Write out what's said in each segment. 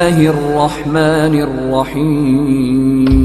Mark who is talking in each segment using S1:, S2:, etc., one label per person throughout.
S1: الرحمن الرحیم.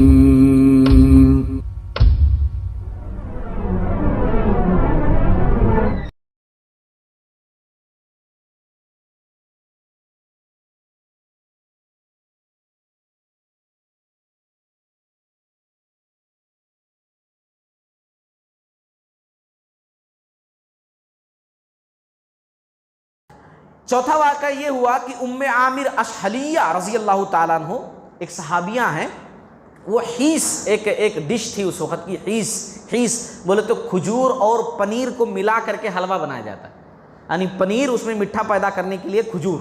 S2: چوتھا واقعہ یہ ہوا کہ ام عامر اشحلیہ رضی اللہ تعالیٰ عنہ ایک صحابیہ ہیں. وہ حیث ایک ڈش تھی اس وقت کی. حیث بولے تو کھجور اور پنیر کو ملا کر کے حلوہ بنایا جاتا ہے. یعنی پنیر اس میں میٹھا پیدا کرنے کے لیے کھجور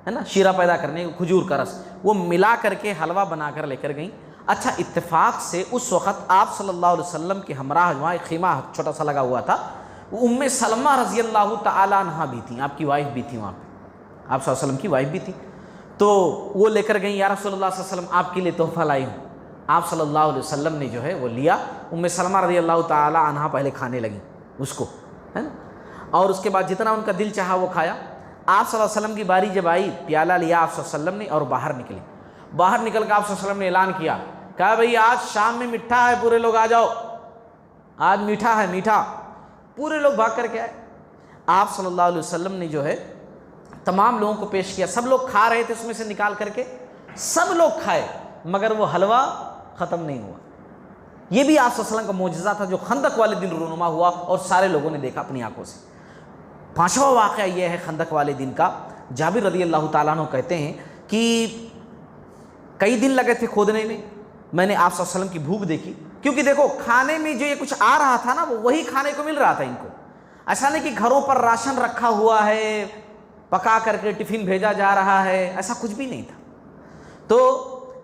S2: ہے نا، شیرہ پیدا کرنے کے کھجور کا رس وہ ملا کر کے حلوہ بنا کر لے کر گئیں. اچھا اتفاق سے اس وقت آپ صلی اللہ علیہ وسلم کے ہمراہ وہاں ایک خیمہ چھوٹا سا لگا ہوا تھا. وہ ام سلمہ رضی اللہ تعالیٰ عنہ بھی تھیں، آپ کی وائف بھی تھی وہاں پہ، آپ صلی اللہ علیہ وسلم کی وائف بھی تھی. تو وہ لے کر گئیں، یا رسول اللہ صلی اللہ علیہ وسلم آپ کے لیے تحفہ لائی ہوں. آپ صلی اللہ علیہ وسلم نے جو ہے وہ لیا. ام سلمہ رضی اللہ تعالیٰ عنہ پہلے کھانے لگیں اس کو ہے نا، اور اس کے بعد جتنا ان کا دل چاہا وہ کھایا. آپ صلی اللہ علیہ وسلم کی باری جب آئی، پیالہ لیا آپ صلی اللہ علیہ وسلم نے اور باہر نکلے. باہر نکل کے آپ صلی اللہ علیہ وسلم نے اعلان کیا، کہا بھئی آج شام میں میٹھا ہے، پورے لوگ آ جاؤ، آج میٹھا ہے میٹھا. پورے لوگ بھاگ کر کے آئے. آپ صلی اللہ علیہ وسلم نے جو ہے تمام لوگوں کو پیش کیا. سب لوگ کھا رہے تھے اس میں سے نکال کر کے، سب لوگ کھائے، مگر وہ حلوہ ختم نہیں ہوا. یہ بھی آپ صلی اللہ علیہ وسلم کا معجزہ تھا جو خندق والے دن رونما ہوا اور سارے لوگوں نے دیکھا اپنی آنکھوں سے. پانچواں واقعہ یہ ہے خندق والے دن کا. جابر رضی اللہ تعالیٰ عنہ کہتے ہیں کہ کئی دن لگے تھے کھودنے میں. میں نے آپ صلی اللہ علیہ وسلم کی بھوک دیکھی، کیونکہ دیکھو کھانے میں جو یہ کچھ آ رہا تھا نا وہی کھانے کو مل رہا تھا ان کو. ایسا نہیں کہ گھروں پر راشن رکھا ہوا ہے، پکا کر کے ٹفن بھیجا جا رہا ہے، ایسا کچھ بھی نہیں تھا. تو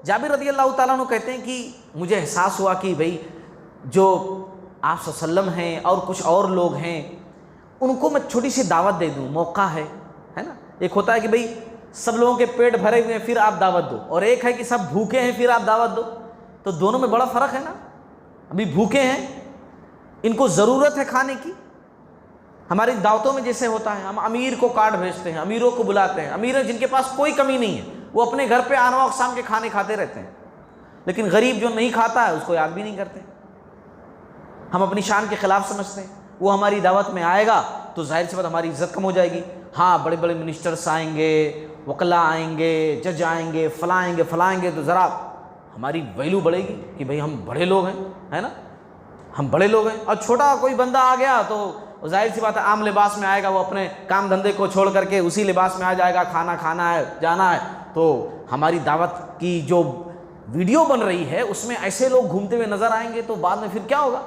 S2: جابر رضی اللہ تعالیٰ عنہ کہتے ہیں کہ مجھے احساس ہوا کہ بھئی جو آپ صلی اللہ علیہ وسلم ہیں اور کچھ اور لوگ ہیں ان کو میں چھوٹی سی دعوت دے دوں، موقع ہے نا. ایک ہوتا ہے کہ بھئی سب لوگوں کے پیٹ بھرے ہوئے ہیں پھر آپ دعوت دو، اور ایک ہے کہ سب بھوکے ہیں پھر آپ دعوت دو. تو دونوں میں بڑا فرق ہے نا. ابھی بھوکے ہیں، ان کو ضرورت ہے کھانے کی. ہماری دعوتوں میں جیسے ہوتا ہے ہم امیر کو کارڈ بھیجتے ہیں، امیروں کو بلاتے ہیں. امیر جن کے پاس کوئی کمی نہیں ہے وہ اپنے گھر پہ انواع اقسام کے کھانے کھاتے رہتے ہیں، لیکن غریب جو نہیں کھاتا ہے اس کو یاد بھی نہیں کرتے. ہم اپنی شان کے خلاف سمجھتے ہیں. وہ ہماری دعوت میں آئے گا تو ظاہر سی بات ہماری عزت کم ہو جائے گی. ہاں بڑے بڑے منسٹرس آئیں گے، وکلا آئیں گے، جج آئیں گے، فلاں آئیں گے تو ذرا ہماری ویلو بڑھے گی کہ بھئی ہم بڑے لوگ ہیں، ہے نا، ہم بڑے لوگ ہیں. اور چھوٹا کوئی بندہ آ گیا تو ظاہر سی بات ہے عام لباس میں آئے گا، وہ اپنے کام دھندے کو چھوڑ کر کے اسی لباس میں آ جائے گا، کھانا کھانا ہے، جانا ہے. تو ہماری دعوت کی جو ویڈیو بن رہی ہے اس میں ایسے لوگ گھومتے ہوئے نظر آئیں گے تو بعد میں پھر کیا ہوگا،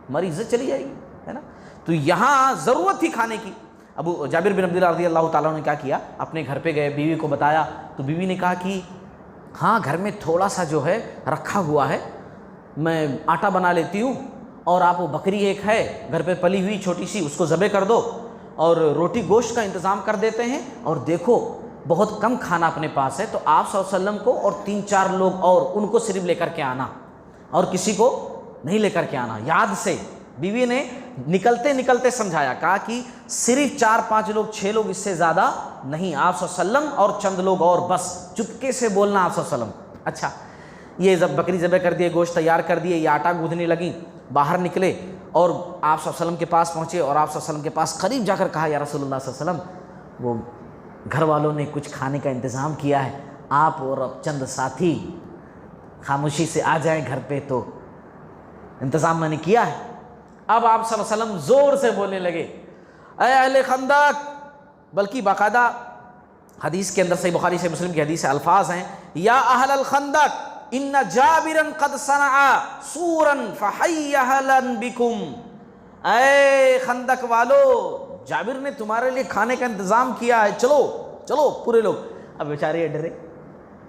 S2: ہماری عزت چلی جائے گی، ہے نا. تو یہاں ضرورت تھی کھانے کی. ابو جابر بن عبداللہ رضی اللہ تعالیٰ نے کیا کیا، اپنے گھر پہ گئے، بیوی کو بتایا تو بیوی نے کہا کہ ہاں گھر میں تھوڑا سا جو ہے رکھا ہوا ہے، میں آٹا بنا لیتی ہوں، اور آپ وہ بکری ایک ہے گھر پہ پلی ہوئی چھوٹی سی، اس کو ذبح کر دو اور روٹی گوشت کا انتظام کر دیتے ہیں. اور دیکھو بہت کم کھانا اپنے پاس ہے، تو آپ صلی اللہ علیہ وسلم کو اور 3-4 لوگ اور ان کو صرف لے کر کے آنا اور کسی کو نہیں لے کر کے آنا. یاد سے بیوی نے نکلتے نکلتے سمجھایا، کہا کہ صرف 4-5 لوگ 6 لوگ، اس سے زیادہ نہیں، آپ صلی اللہ علیہ وسلم اور چند لوگ اور، بس چپکے سے بولنا آپ صلی اللہ علیہ وسلم. اچھا یہ بکری ذبح کر دیے، گوشت تیار کر دیے، یہ آٹا گوندھنے لگیں، باہر نکلے اور آپ صلی اللہ علیہ وسلم کے پاس پہنچے اور آپ صلی اللہ علیہ وسلم کے پاس قریب جا کر کہا یا رسول اللہ صلی اللہ علیہ وسلم وہ گھر والوں نے کچھ کھانے کا انتظام کیا ہے، آپ اور چند ساتھی خاموشی سے آ جائیں گھر پہ، تو انتظام میں نے کیا ہے. اب آپ صلی اللہ علیہ وسلم زور سے بولنے لگے، اے اہل خندق، بلکہ باقاعدہ حدیث کے اندر صحیح بخاری سے مسلم کی حدیث الفاظ ہیں، یا اہل الخندق ان جابرا قد صنع سورا فحی اہلا بکم. اے خندق والو، جابر نے تمہارے لیے کھانے کا انتظام کیا ہے، چلو چلو پورے لوگ. اب بیچارے ڈرے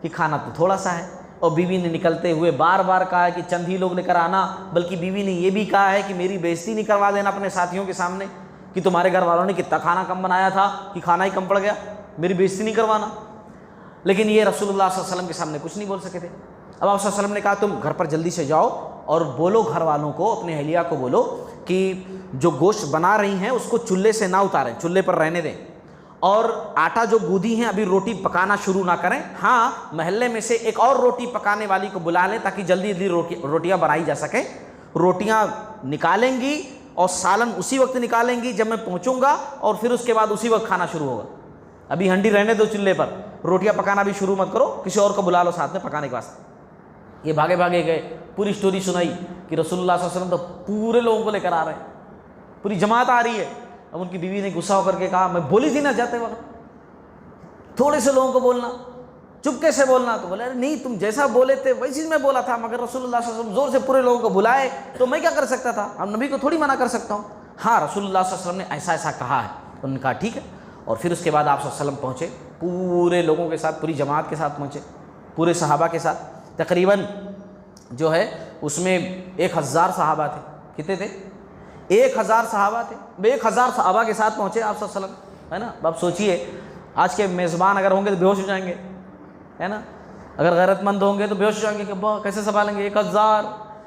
S2: کہ کھانا تو تھوڑا سا ہے، اور بیوی نے نکلتے ہوئے بار بار کہا ہے کہ چند ہی لوگ لے کر آنا، بلکہ بیوی نے یہ بھی کہا ہے کہ میری بےزتی نہیں کروا دینا اپنے ساتھیوں کے سامنے کہ تمہارے گھر والوں نے کتنا کھانا کم بنایا تھا کہ کھانا ہی کم پڑ گیا، میری بےزتی نہیں کروانا. لیکن یہ رسول اللہ صلی اللہ علیہ وسلم کے سامنے کچھ نہیں بول سکے تھے. اب آپ صلی اللہ علیہ وسلم نے کہا تم گھر پر جلدی سے جاؤ اور بولو گھر والوں کو، اپنے اہلیہ کو بولو کہ جو گوشت بنا رہی ہیں اس کو چولہے سے نہ اتاریں، چولہے پر رہنے دیں، اور آٹا جو گودھی ہیں ابھی روٹی پکانا شروع نہ کریں، ہاں محلے میں سے ایک اور روٹی پکانے والی کو بلا لیں تاکہ جلدی جلدی روٹیاں بنائی جا سکیں۔ روٹیاں نکالیں گی اور سالن اسی وقت نکالیں گی جب میں پہنچوں گا، اور پھر اس کے بعد اسی وقت کھانا شروع ہوگا۔ ابھی ہنڈی رہنے دو چولہے پر، روٹیاں پکانا بھی شروع مت کرو، کسی اور کو بلا لو ساتھ میں پکانے کے واسطے۔ یہ بھاگے بھاگے گئے، پوری سٹوری سنائی کہ رسول اللہ صلی اللہ علیہ وسلم تو پورے لوگوں کو لے کر آ رہے ہیں، پوری جماعت آ رہی ہے۔ اب ان کی بیوی نے غصہ ہو کر کے کہا، میں بولی تھی نا جاتے وقت تھوڑے سے لوگوں کو بولنا، چپکے سے بولنا۔ تو بولے نہیں، تم جیسا بولے تھے ویسی میں بولا تھا، مگر رسول اللہ صلی اللہ علیہ وسلم زور سے پورے لوگوں کو بلائے تو میں کیا کر سکتا تھا؟ اب نبی کو تھوڑی منع کر سکتا ہوں۔ ہاں رسول اللہ صلی اللہ علیہ وسلم نے ایسا ایسا کہا ہے۔ انہوں نے کہا ٹھیک ہے، اور پھر اس کے بعد آپ صلی اللہ علیہ وسلم پہنچے، پورے لوگوں کے ساتھ، پوری جماعت کے ساتھ پہنچے، پورے صحابہ کے ساتھ۔ تقریباً جو ہے اس میں 1000 صحابہ تھے۔ کتنے تھے؟ 1000 صحابہ تھے۔ 1000 صحابہ کے ساتھ پہنچے آپ صلی اللہ علیہ وسلم، ہے نا۔ اب سوچئے آج کے میزبان اگر ہوں گے تو بے ہوش ہو جائیں گے، ہے نا۔ اگر غیرت مند ہوں گے تو بے ہوش ہو جائیں گے کہ کیسے سنبھالیں گے 1000،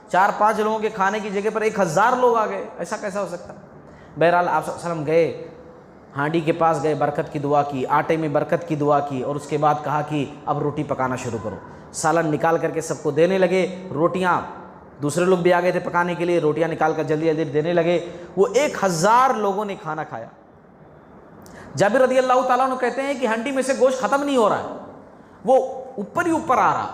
S2: 4-5 لوگوں کے کھانے کی جگہ پر 1000 لوگ آ گئے، ایسا کیسا ہو سکتا؟ بہرحال آپ صلی اللہ علیہ وسلم گئے، ہانڈی کے پاس گئے، برکت کی دعا کی، آٹے میں برکت کی دعا کی، اور اس کے بعد کہا کہ اب روٹی پکانا شروع کرو۔ سالن نکال کر کے سب کو دینے لگے، روٹیاں دوسرے لوگ بھی آ گئے تھے پکانے کے لیے، روٹیاں نکال کر جلدی جلدی دینے لگے۔ وہ 1000 لوگوں نے کھانا کھایا۔ جابر رضی اللہ تعالیٰ عنہ کہتے ہیں کہ ہنڈی میں سے گوشت ختم نہیں ہو رہا ہے، وہ اوپر ہی اوپر آ رہا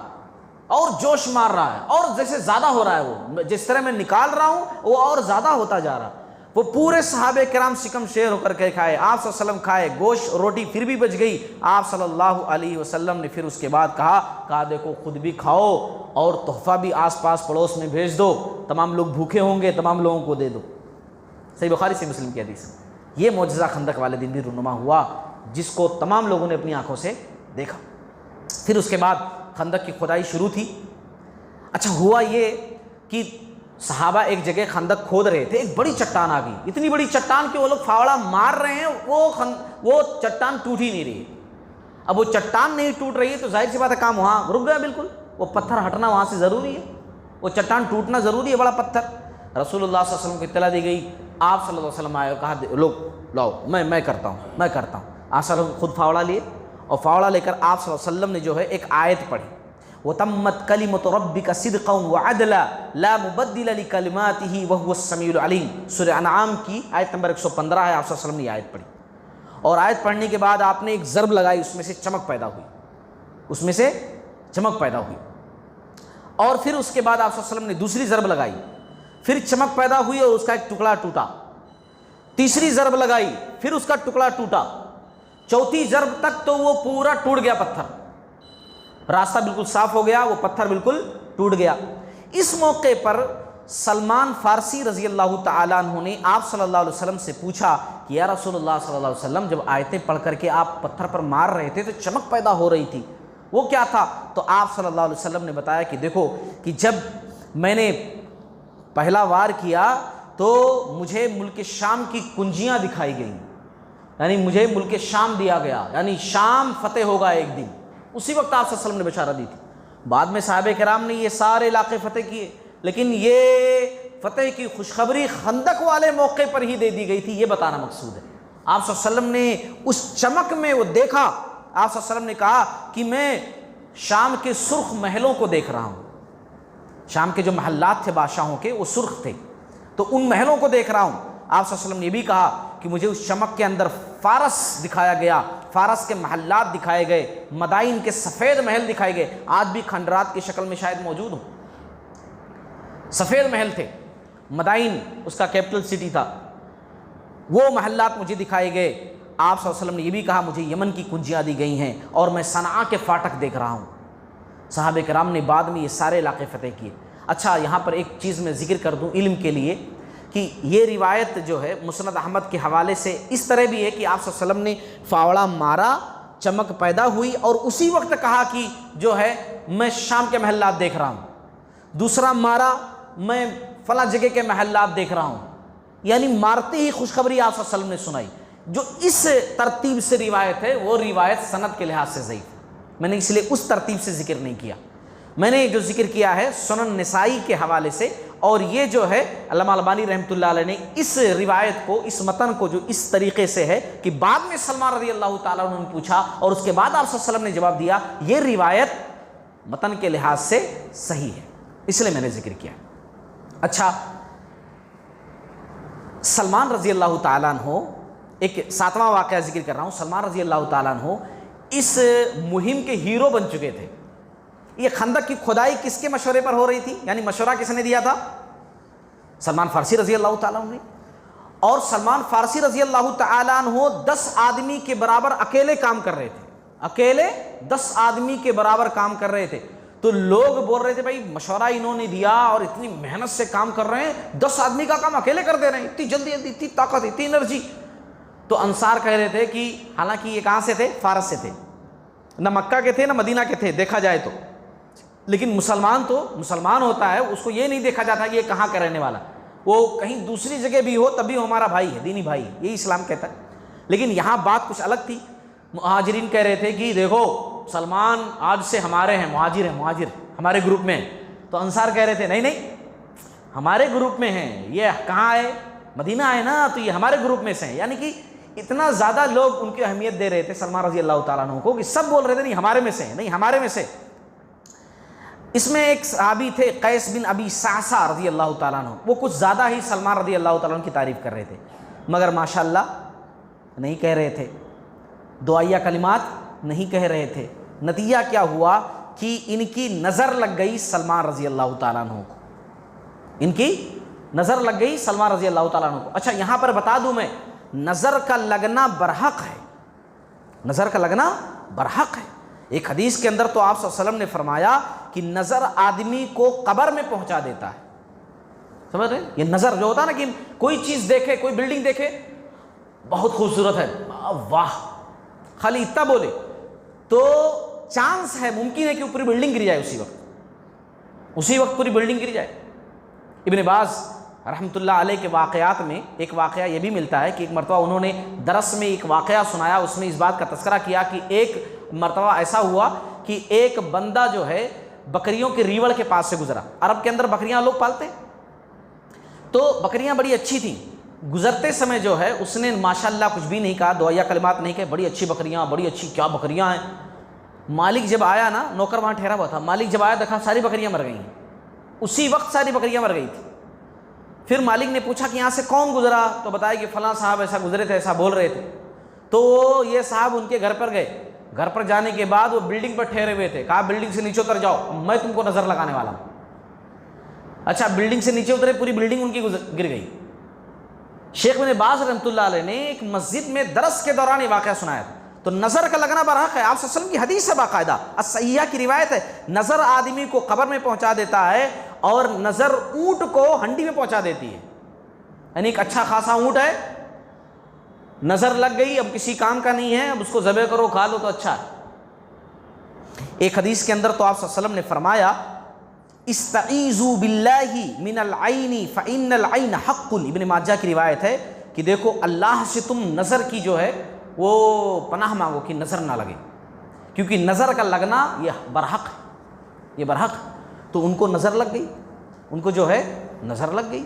S2: اور جوش مار رہا ہے، اور جیسے زیادہ ہو رہا ہے، وہ جس طرح میں نکال رہا ہوں وہ اور زیادہ ہوتا جا رہا۔ وہ پورے صحابہ کرام شکم شیر ہو کر کے کھائے، آپ صلی اللہ علیہ وسلم کھائے، گوشت روٹی پھر بھی بچ گئی۔ آپ صلی اللہ علیہ وسلم نے پھر اس کے بعد کہا دیکھو خود بھی کھاؤ اور تحفہ بھی آس پاس پڑوس میں بھیج دو، تمام لوگ بھوکے ہوں گے تمام لوگوں کو دے دو۔ صحیح بخاری سے مسلم کی حدیث۔ یہ معجزہ خندق والے دن بھی رونما ہوا، جس کو تمام لوگوں نے اپنی آنکھوں سے دیکھا۔ پھر اس کے بعد خندق کی کھدائی شروع تھی۔ اچھا ہوا یہ کہ صحابہ ایک جگہ خندق کھود رہے تھے، ایک بڑی چٹان آ گئی، اتنی بڑی چٹان کہ وہ لوگ فاوڑا مار رہے ہیں، وہ چٹان ٹوٹ ہی نہیں رہی۔ اب وہ چٹان نہیں ٹوٹ رہی ہے تو ظاہر سی بات ہے کام وہاں رک گیا بالکل، وہ پتھر ہٹنا وہاں سے ضروری ہے، وہ چٹان ٹوٹنا ضروری ہے، بڑا پتھر۔ رسول اللہ صلی اللہ علیہ وسلم کو اطلاع دی گئی، آپ صلی اللہ علیہ وسلم آئے، کہا لوگ لاؤ میں کرتا ہوں۔ آپ صلی اللہ علیہ وسلم خود فاوڑا لیے، اور فاوڑا لے کر آپ صلی اللہ علیہ وسلم نے جو ہے ایک آیت پڑھی، وَتَمَّتْ كَلِمَةُ رَبِّكَ صِدْقًا وَعَدْلًا لَا مُبَدِّلَ لِكَلِمَاتِهِ وَهُوَ السَّمِيعُ الْعَلِيمُ۔ سورہ انعام کی آیت نمبر 115 ہے، آپ صلی اللہ علیہ وسلم نے یہ آیت پڑھی، اور آیت پڑھنے کے بعد آپ نے ایک ضرب لگائی، اس میں سے چمک پیدا ہوئی، اور پھر اس کے بعد آپ صلی اللہ علیہ وسلم نے دوسری ضرب لگائی، پھر چمک پیدا ہوئی اور اس کا ایک ٹکڑا ٹوٹا، تیسری ضرب لگائی، پھر اس کا ٹکڑا ٹوٹا، چوتھی ضرب تک تو وہ پورا ٹوٹ گیا، پتھر راستہ بالکل صاف ہو گیا، وہ پتھر بالکل ٹوٹ گیا۔ اس موقع پر سلمان فارسی رضی اللہ تعالیٰ عنہ نے آپ صلی اللہ علیہ وسلم سے پوچھا کہ یا رسول اللہ صلی اللہ علیہ وسلم، جب آیتیں پڑھ کر کے آپ پتھر پر مار رہے تھے تو چمک پیدا ہو رہی تھی، وہ کیا تھا؟ تو آپ صلی اللہ علیہ وسلم نے بتایا کہ دیکھو کہ جب میں نے پہلا وار کیا تو مجھے ملک شام کی کنجیاں دکھائی گئیں، یعنی مجھے ملک شام دیا گیا، یعنی شام فتح ہوگا ایک دن، اسی وقت آپ صلی اللہ علیہ وسلم نے بشارت دی تھی۔ بعد میں صحابہ کرام نے یہ سارے علاقے فتح کیے، لیکن یہ فتح کی خوشخبری خندق والے موقع پر ہی دے دی گئی تھی، یہ بتانا مقصود ہے۔ آپ صلی اللہ علیہ وسلم نے اس چمک میں وہ دیکھا، آپ صلی اللہ علیہ وسلم نے کہا کہ میں شام کے سرخ محلوں کو دیکھ رہا ہوں، شام کے جو محلات تھے بادشاہوں کے وہ سرخ تھے، تو ان محلوں کو دیکھ رہا ہوں۔ آپ صلی اللہ علیہ وسلم نے یہ بھی کہا کہ مجھے اس چمک کے اندر فارس دکھایا گیا، فارس کے محلات دکھائے گئے، مدائن کے سفید محل دکھائے گئے، آج بھی کھنڈرات کی شکل میں شاید موجود ہوں، سفید محل تھے، مدائن اس کا کیپٹل سٹی تھا، وہ محلات مجھے دکھائے گئے۔ آپ صلی اللہ علیہ وسلم نے یہ بھی کہا مجھے یمن کی کنجیاں دی گئی ہیں اور میں صنعاء کے فاٹک دیکھ رہا ہوں۔ صحابہ کرام نے بعد میں یہ سارے علاقے فتح کیے۔ اچھا یہاں پر ایک چیز میں ذکر کر دوں علم کے لیے کہ یہ روایت جو ہے مسند احمد کے حوالے سے اس طرح بھی ہے کہ آپ صلی اللہ علیہ وسلم نے فاوڑا مارا، چمک پیدا ہوئی اور اسی وقت کہا کہ جو ہے میں شام کے محلات دیکھ رہا ہوں، دوسرا مارا میں فلاں جگہ کے محلات دیکھ رہا ہوں، یعنی مارتے ہی خوشخبری آپ صلی اللہ علیہ وسلم نے سنائی۔ جو اس ترتیب سے روایت ہے وہ روایت سند کے لحاظ سے ضعیف ہے، میں نے اس لیے اس ترتیب سے ذکر نہیں کیا، میں نے جو ذکر کیا ہے سنن نسائی کے حوالے سے اور یہ جو ہے علامہ البانی رحمۃ اللہ علیہ نے اس روایت کو، اس متن کو جو اس طریقے سے ہے کہ بعد میں سلمان رضی اللہ تعالیٰ عنہ نے پوچھا اور اس کے بعد آپ صلی اللہ علیہ وسلم نے جواب دیا، یہ روایت متن کے لحاظ سے صحیح ہے، اس لیے میں نے ذکر کیا۔ اچھا، سلمان رضی اللہ تعالیٰ عنہ، ایک 7واں واقعہ ذکر کر رہا ہوں، سلمان رضی اللہ تعالیٰ عنہ اس مہم کے ہیرو بن چکے تھے۔ یہ خندق کی کھدائی کس کے مشورے پر ہو رہی تھی؟ یعنی مشورہ کس نے دیا تھا؟ سلمان فارسی رضی اللہ تعالیٰ عنہ نے۔ اور سلمان فارسی رضی اللہ تعالیٰ عنہ 10 آدمی کے برابر اکیلے کام کر رہے تھے، اکیلے 10 آدمی کے برابر کام کر رہے تھے۔ تو لوگ بول رہے تھے بھائی مشورہ انہوں نے دیا اور اتنی محنت سے کام کر رہے ہیں، 10 آدمی کا کام اکیلے کر دے رہے ہیں، اتنی جلدی جلدی، اتنی طاقت، اتنی انرجی۔ تو انصار کہہ رہے تھے کہ حالانکہ یہ کہاں سے تھے؟ فارس سے تھے، نہ مکہ کے تھے نہ مدینہ کے تھے دیکھا جائے تو، لیکن مسلمان تو مسلمان ہوتا ہے، اس کو یہ نہیں دیکھا جاتا کہ یہ کہاں کا رہنے والا، وہ کہیں دوسری جگہ بھی ہو تب بھی وہ ہمارا بھائی ہے، دینی بھائی، یہی اسلام کہتا ہے۔ لیکن یہاں بات کچھ الگ تھی۔ مہاجرین کہہ رہے تھے کہ دیکھو سلمان آج سے ہمارے ہیں، مہاجر ہمارے گروپ میں ہیں۔ تو انصار کہہ رہے تھے نہیں نہیں، ہمارے گروپ میں ہیں، یہ کہاں ہے؟ مدینہ ہے نا، تو یہ ہمارے گروپ میں سے ہیں۔ یعنی کہ اتنا زیادہ لوگ ان کی اہمیت دے رہے تھے سلمان رضی اللہ تعالیٰ عنہ کو کہ سب بول رہے تھے نہیں ہمارے میں سے ہیں، نہیں ہمارے میں سے۔ اس میں ایک صحابی تھے قیس بن ابی صعصع رضی اللہ تعالیٰ عنہ، وہ کچھ زیادہ ہی سلمان رضی اللہ تعالیٰ عنہ کی تعریف کر رہے تھے، مگر ماشاءاللہ نہیں کہہ رہے تھے، دعائیہ کلمات نہیں کہہ رہے تھے۔ نتیجہ کیا ہوا کہ ان کی نظر لگ گئی سلمان رضی اللہ تعالیٰ عنہ کو، ان کی نظر لگ گئی سلمان رضی اللہ تعالیٰ عنہ کو۔ اچھا، یہاں پر بتا دوں میں، نظر کا لگنا برحق ہے، نظر کا لگنا برحق ہے۔ ایک حدیث کے اندر تو آپ صلی اللہ علیہ وسلم نے فرمایا کہ نظر آدمی کو قبر میں پہنچا دیتا ہے، سمجھ رہے ہیں؟ یہ نظر جو ہوتا ہے نا کہ کوئی چیز دیکھے، کوئی بلڈنگ دیکھے بہت خوبصورت ہے، واہ، خالی اتنا بولے تو چانس ہے، ممکن ہے کہ وہ پوری بلڈنگ گر جائے، اسی وقت پوری بلڈنگ گر جائے۔ ابن باز رحمۃ اللہ علیہ کے واقعات میں ایک واقعہ یہ بھی ملتا ہے کہ ایک مرتبہ انہوں نے درس میں ایک واقعہ سنایا، اس میں اس بات کا تذکرہ کیا کہ ایک مرتبہ ایسا ہوا کہ ایک بندہ جو ہے بکریوں کے ریوڑ کے پاس سے گزرا۔ عرب کے اندر بکریاں لوگ پالتے، تو بکریاں بڑی اچھی تھیں۔ گزرتے سمے جو ہے اس نے ماشاءاللہ کچھ بھی نہیں کہا، دعائیہ کلمات نہیں کہے، بڑی اچھی بکریاں، بڑی اچھی کیا بکریاں ہیں۔ مالک جب آیا نا، نوکر وہاں ٹھہرا ہوا تھا، مالک جب آیا دیکھا ساری بکریاں مر گئی ہیں، اسی وقت ساری بکریاں مر گئی تھی۔ پھر مالک نے پوچھا کہ یہاں سے کون گزرا؟ تو بتایا کہ فلاں صاحب ایسا گزرے تھے، ایسا بول رہے تھے۔ تو یہ صاحب ان کے گھر پر گئے، گھر پر جانے کے بعد وہ بلڈنگ پر ٹھہرے ہوئے تھے، کہا بلڈنگ سے نیچے اتر جاؤ، میں تم کو نظر لگانے والا ہوں۔ اچھا، بلڈنگ سے نیچے اترے، پوری بلڈنگ ان کی گر گئی۔ شیخ ابن باز رحمۃ اللہ علیہ نے ایک مسجد میں درس کے دوران یہ واقعہ سنایا تھا۔ تو نظر کا لگنا برحق ہے، آپ صلی اللہ علیہ وسلم کی حدیث ہے، باقاعدہ الصحیحہ کی روایت ہے، نظر آدمی کو قبر میں پہنچا دیتا ہے اور نظر اونٹ کو ہنڈی میں پہنچا دیتی ہے۔ یعنی ایک اچھا خاصا اونٹ ہے، نظر لگ گئی، اب کسی کام کا نہیں ہے، اب اس کو ذبح کرو کھا لو تو اچھا ہے۔ ایک حدیث کے اندر تو آپ صلی اللہ علیہ وسلم نے فرمایا استعیذوا باللہ من العین فإن العین حق، ابن ماجہ کی روایت ہے کہ دیکھو اللہ سے تم نظر کی جو ہے وہ پناہ مانگو کہ نظر نہ لگے، کیونکہ نظر کا لگنا یہ برحق ہے، یہ برحق۔ تو ان کو نظر لگ گئی، ان کو جو ہے نظر لگ گئی،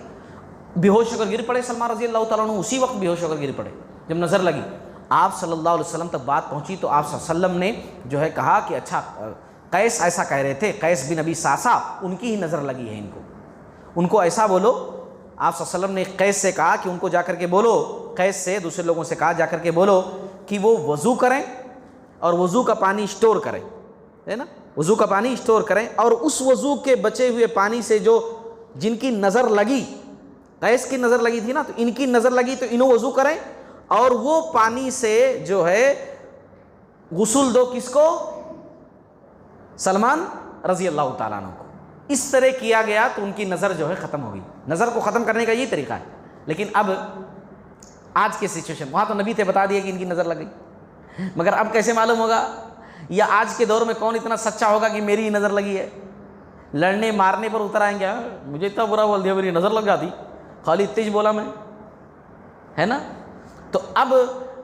S2: بے ہوش ہو کر گر پڑے سلمان رضی اللہ تعالیٰ عنہ، اسی وقت بے ہوش ہو کر گر پڑے جب نظر لگی۔ آپ صلی اللہ علیہ وسلم تک بات پہنچی تو آپ صلی اللہ علیہ وسلم نے جو ہے کہا کہ اچھا، قیس ایسا کہہ رہے تھے، قیس بن ابی صعصع، ان کی ہی نظر لگی ہے ان کو ایسا بولو۔ آپ صلی اللہ علیہ وسلم نے قیس سے کہا کہ ان کو جا کر کے بولو، قیس سے دوسرے لوگوں سے کہا جا کر کے بولو کہ وہ وضو کریں اور وضو کا پانی اسٹور کریں، ہے نا، وضو کا پانی اسٹور کریں، اور اس وضو کے بچے ہوئے پانی سے جو جن کی نظر لگی، قیس کی نظر لگی تھی نا، تو ان کی نظر لگی تو انہوں وضو کریں اور وہ پانی سے جو ہے غسل دو، کس کو؟ سلمان رضی اللہ تعالیٰ عنہ کو۔ اس طرح کیا گیا تو ان کی نظر جو ہے ختم ہو گئی۔ نظر کو ختم کرنے کا یہ طریقہ ہے۔ لیکن اب آج کے سچویشن، وہاں تو نبی تھے، بتا دیا کہ ان کی نظر لگ گئی، مگر اب کیسے معلوم ہوگا؟ یا آج کے دور میں کون اتنا سچا ہوگا کہ میری نظر لگی ہے؟ لڑنے مارنے پر اتر آئیں گے، مجھے اتنا برا بول دیا میری نظر لگ جاتی، خالی تیج بولا میں، ہے نا۔ تو اب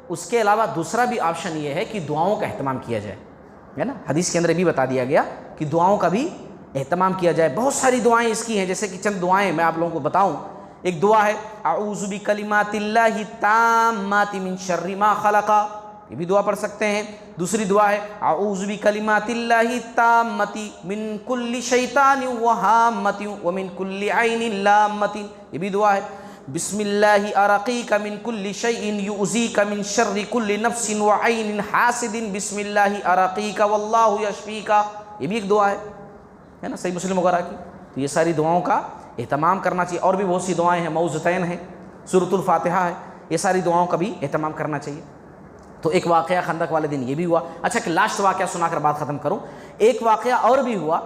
S2: اس کے علاوہ دوسرا بھی آپشن یہ ہے کہ دعاؤں کا اہتمام کیا جائے، ہے نا۔ حدیث کے اندر بھی بتا دیا گیا کہ دعاؤں کا بھی اہتمام کیا جائے. بہت ساری دعائیں اس کی ہیں, جیسے کہ چند دعائیں میں آپ لوگوں کو بتاؤں. ایک دعا ہے اعوذ بکلمات اللہ التامات من شر ما خلق, یہ بھی دعا پڑھ سکتے ہیں. دوسری دعا ہے اعوذ بکلمات اللہ التامات من کل شیطان وہامۃ ومن کل عین لامۃ, یہ بھی دعا ہے. بسم اللہ ارقیک من کل شیء یؤذیک من شر کل نفس وعین حاسد بسم اللہ ارقیک واللہ یشفیک, یہ بھی ایک دعا ہے نا, صحیح مسلم وغیرہ کی. تو یہ ساری دعاؤں کا اہتمام کرنا چاہیے. اور بھی بہت سی دعائیں ہیں, موعظتین ہیں, سورۃ الفاتحہ ہے, یہ ساری دعاؤں کا بھی اہتمام کرنا چاہیے. تو ایک واقعہ خندق والے دن یہ بھی ہوا. اچھا کہ لاسٹ واقعہ سنا کر بات ختم کروں. ایک واقعہ اور بھی ہوا.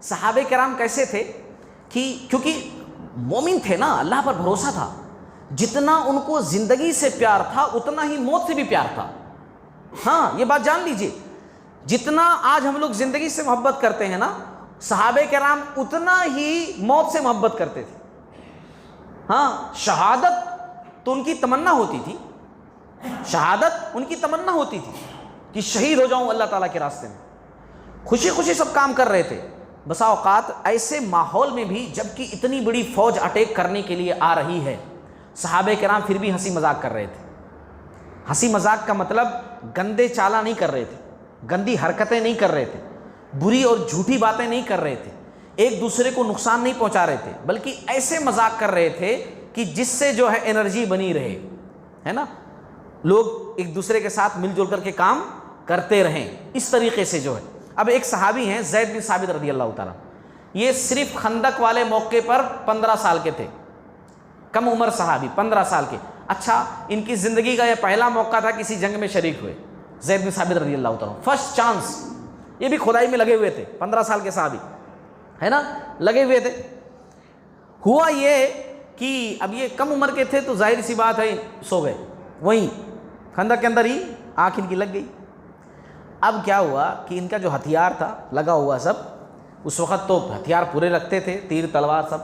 S2: صحابہ کرام کیسے تھے کہ کیونکہ مومن تھے نا, اللہ پر بھروسہ تھا, جتنا ان کو زندگی سے پیار تھا اتنا ہی موت سے بھی پیار تھا. ہاں یہ بات جان لیجئے, جتنا آج ہم لوگ زندگی سے محبت کرتے ہیں نا, صحابہ کرام اتنا ہی موت سے محبت کرتے تھے. ہاں شہادت تو ان کی تمنا ہوتی تھی, شہادت ان کی تمنا ہوتی تھی کہ شہید ہو جاؤں اللہ تعالیٰ کے راستے میں. خوشی خوشی سب کام کر رہے تھے. بسا اوقات ایسے ماحول میں بھی جب کہ اتنی بڑی فوج اٹیک کرنے کے لیے آ رہی ہے, صحابہ کرام پھر بھی ہنسی مذاق کر رہے تھے. ہنسی مذاق کا مطلب گندے چالہ نہیں کر رہے تھے, گندی حرکتیں نہیں کر رہے تھے, بری اور جھوٹی باتیں نہیں کر رہے تھے, ایک دوسرے کو نقصان نہیں پہنچا رہے تھے, بلکہ ایسے مذاق کر رہے تھے کہ جس سے جو ہے انرجی بنی رہے, ہے نا, لوگ ایک دوسرے کے ساتھ مل جل کر کے کام کرتے رہیں. اس طریقے سے جو ہے. اب ایک صحابی ہیں زید بن ثابت رضی اللہ تعالیٰ, یہ صرف خندق والے موقع پر 15 سال کے تھے, کم عمر صحابی 15 سال کے. اچھا ان کی زندگی کا یہ پہلا موقع تھا کسی جنگ میں شریک ہوئے, زید بن ثابت رضی اللہ تعالیٰ, فرسٹ چانس. یہ بھی کھدائی میں لگے ہوئے تھے, 15 سال کے صحابی ہے نا, لگے ہوئے تھے. ہوا یہ کہ اب یہ کم عمر کے تھے تو ظاہر سی بات ہے سو گئے وہیں خندق کے اندر ہی, آنکھ ان کی لگ گئی. اب کیا ہوا کہ ان کا جو ہتھیار تھا لگا ہوا سب, اس وقت تو ہتھیار پورے رکھتے تھے, تیر تلوار سب.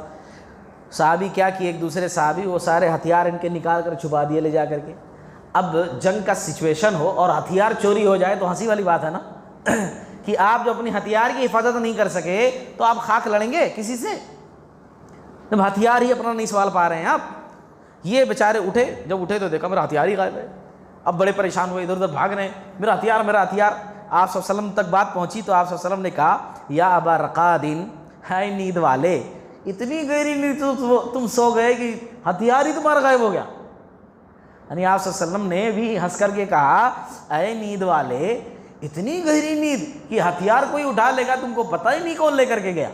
S2: صحابی کیا کہ ایک دوسرے صحابی وہ سارے ہتھیار ان کے نکال کر چھپا دیے لے جا کر کے. اب جنگ کا سچویشن ہو اور ہتھیار چوری ہو جائے تو ہنسی والی بات ہے نا کہ آپ جو اپنی ہتھیار کی حفاظت نہیں کر سکے تو آپ خاک لڑیں گے کسی سے, جب ہتھیار ہی اپنا نہیں سنبھال پا رہے ہیں آپ. یہ بیچارے اٹھے, جب اٹھے تو دیکھا میرا ہتھیار ہی غائب ہے. اب بڑے پریشان ہوئے, ادھر ادھر بھاگ رہے ہیں, میرا ہتھیار میرا ہتھیار. آپ صلی اللہ علیہ وسلم تک بات پہنچی تو آپ صلی اللہ علیہ وسلم نے کہا یا ابا رقادن, ہے نیند والے, اتنی گہری نیند تم سو گئے کہ ہتھیار ہی تمہارا غائب ہو گیا. یعنی آپ صلی اللہ علیہ وسلم نے بھی ہنس کر کے کہا اے نیند والے, اتنی گہری نیند کہ ہتھیار کوئی اٹھا لے گا تم کو پتہ ہی نہیں کون لے کر کے گیا,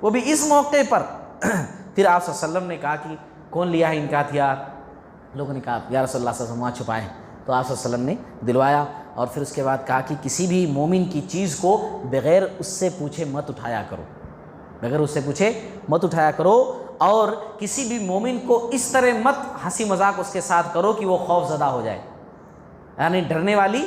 S2: وہ بھی اس موقع پر. پھر آپ صلی اللہ علیہ وسلم نے کہا کہ کون لیا ہے ان کا ہتھیار؟ لوگوں نے کہا یا رسول اللہ صلی اللہ علیہ وسلم وہاں چھپائیں. تو آپ صلی اللہ علیہ وسلم نے دلوایا, اور پھر اس کے بعد کہا کہ کسی بھی مومن کی چیز کو بغیر اس سے پوچھے مت اٹھایا کرو, بغیر اس سے پوچھے مت اٹھایا کرو, اور کسی بھی مومن کو اس طرح مت ہنسی مذاق اس کے ساتھ کرو کہ وہ خوف زدہ ہو جائے. یعنی ڈرنے والی,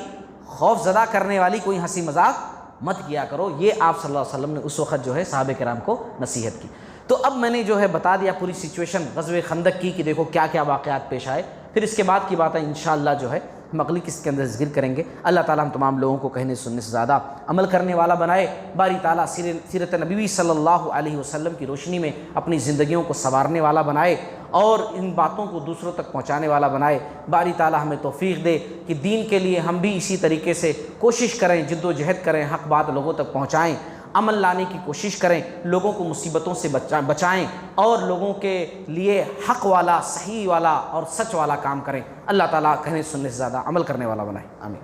S2: خوف زدہ کرنے والی کوئی ہنسی مذاق مت کیا کرو. یہ آپ صلی اللہ علیہ وسلم نے اس وقت جو ہے صحابہ کرام کو نصیحت کی. تو اب میں نے جو ہے بتا دیا پوری سچویشن غزوہ خندق کی کہ دیکھو کیا کیا واقعات پیش آئے. پھر اس کے بعد کی باتیں انشاءاللہ جو ہے ہم اگلی قسط کے اندر ذکر کریں گے. اللہ تعالیٰ ہم تمام لوگوں کو کہنے سننے سے زیادہ عمل کرنے والا بنائے. باری تعالیٰ سیرت نبوی صلی اللہ علیہ وسلم کی روشنی میں اپنی زندگیوں کو سنوارنے والا بنائے, اور ان باتوں کو دوسروں تک پہنچانے والا بنائے. باری تعالیٰ ہمیں توفیق دے کہ دین کے لیے ہم بھی اسی طریقے سے کوشش کریں, جد و جہد کریں, حق بات لوگوں تک پہنچائیں, عمل لانے کی کوشش کریں, لوگوں کو مصیبتوں سے بچائیں, اور لوگوں کے لیے حق والا, صحیح والا اور سچ والا کام کریں. اللہ تعالیٰ کہنے سننے سے زیادہ عمل کرنے والا بنائے. آمین.